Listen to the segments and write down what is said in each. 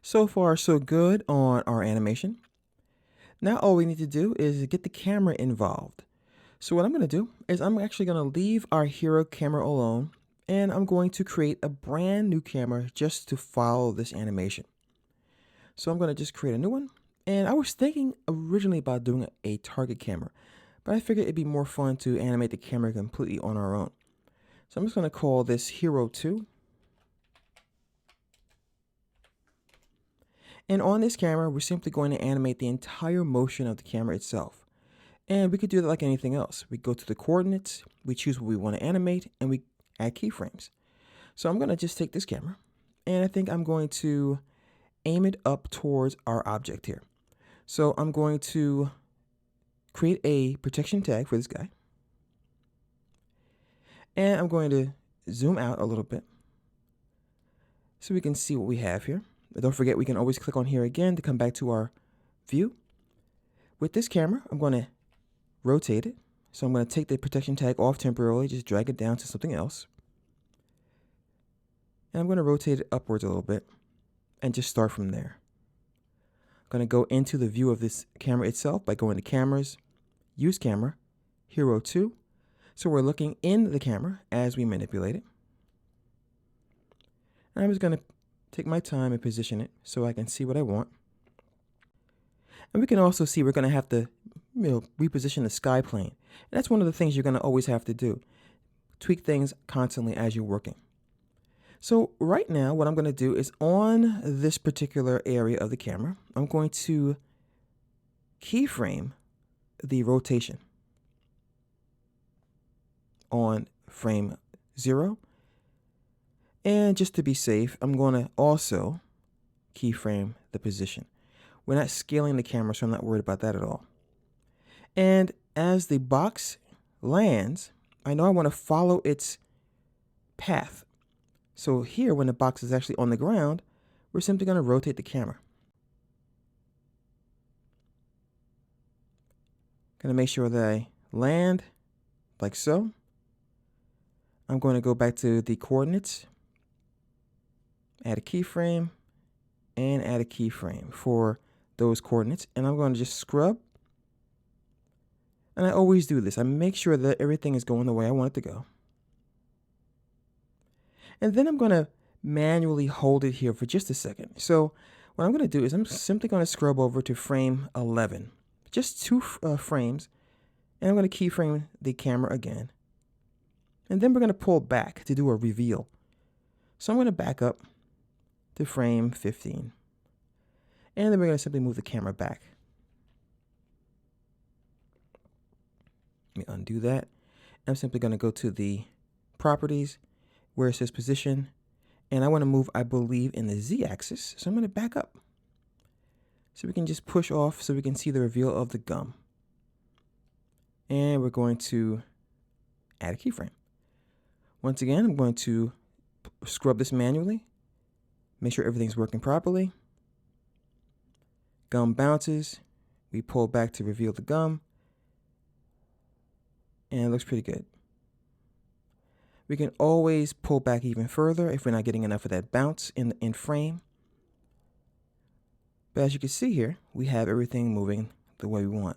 So far, so good on our animation. Now all we need to do is get the camera involved. So what I'm going to do is I'm actually going to leave our hero camera alone, and I'm going to create a brand new camera just to follow this animation. So I'm going to just create a new one. And I was thinking originally about doing a target camera, but I figured it'd be more fun to animate the camera completely on our own. So I'm just going to call this Hero 2. And on this camera, we're simply going to animate the entire motion of the camera itself. And we could do that like anything else. We go to the coordinates, we choose what we want to animate, and we add keyframes. So I'm going to just take this camera, and I think I'm going to aim it up towards our object here. So I'm going to create a protection tag for this guy. And I'm going to zoom out a little bit so we can see what we have here. Don't forget, we can always click on here again to come back to our view. With this camera, I'm going to rotate it. So I'm going to take the protection tag off temporarily, just drag it down to something else. And I'm going to rotate it upwards a little bit and just start from there. I'm going to go into the view of this camera itself by going to Cameras, Use Camera, Hero 2. So we're looking in the camera as we manipulate it. And I'm just going to take my time and position it so I can see what I want. And we can also see we're going to have to reposition the sky plane. And that's one of the things you're going to always have to do. Tweak things constantly as you're working. So right now, what I'm going to do is on this particular area of the camera, I'm going to keyframe the rotation on frame 0. And just to be safe, I'm going to also keyframe the position. We're not scaling the camera, so I'm not worried about that at all. And as the box lands, I know I want to follow its path. So here, when the box is actually on the ground, we're simply going to rotate the camera. Going to make sure that I land like so. I'm going to go back to the coordinates, add a keyframe, and add a keyframe for those coordinates. And I'm going to just scrub. And I always do this. I make sure that everything is going the way I want it to go. And then I'm going to manually hold it here for just a second. So what I'm going to do is I'm simply going to scrub over to frame 11. Just 2 frames. And I'm going to keyframe the camera again. And then we're going to pull back to do a reveal. So I'm going to back up to frame 15. And then we're going to simply move the camera back. Let me undo that. I'm simply going to go to the properties where it says position. And I want to move, I believe, in the Z-axis. So I'm going to back up. So we can just push off so we can see the reveal of the gum. And we're going to add a keyframe. Once again, I'm going to scrub this manually. Make sure everything's working properly. Gum bounces. We pull back to reveal the gum. And it looks pretty good. We can always pull back even further if we're not getting enough of that bounce in frame. But as you can see here, we have everything moving the way we want.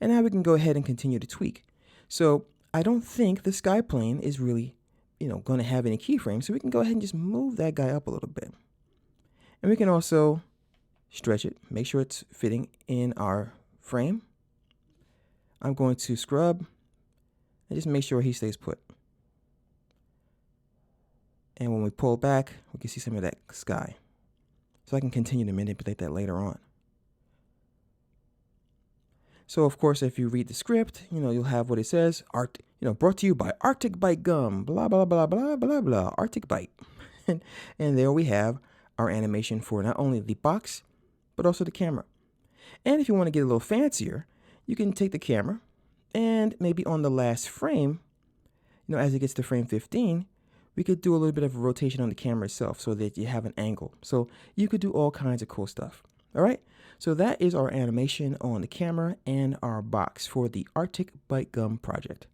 And now we can go ahead and continue to tweak. So I don't think the sky plane is really, going to have any keyframes. So we can go ahead and just move that guy up a little bit. And we can also stretch it, make sure it's fitting in our frame. I'm going to scrub and just make sure he stays put. And when we pull back, we can see some of that sky. So I can continue to manipulate that later on. So of course, if you read the script, you'll have what it says, brought to you by Arctic Bite Gum, blah, blah, blah, blah, blah, blah, Arctic Bite. And there we have our animation for not only the box, but also the camera. And if you want to get a little fancier, you can take the camera and maybe on the last frame, as it gets to frame 15, we could do a little bit of a rotation on the camera itself so that you have an angle. So you could do all kinds of cool stuff. All right. So that is our animation on the camera and our box for the Arctic Bite Gum project.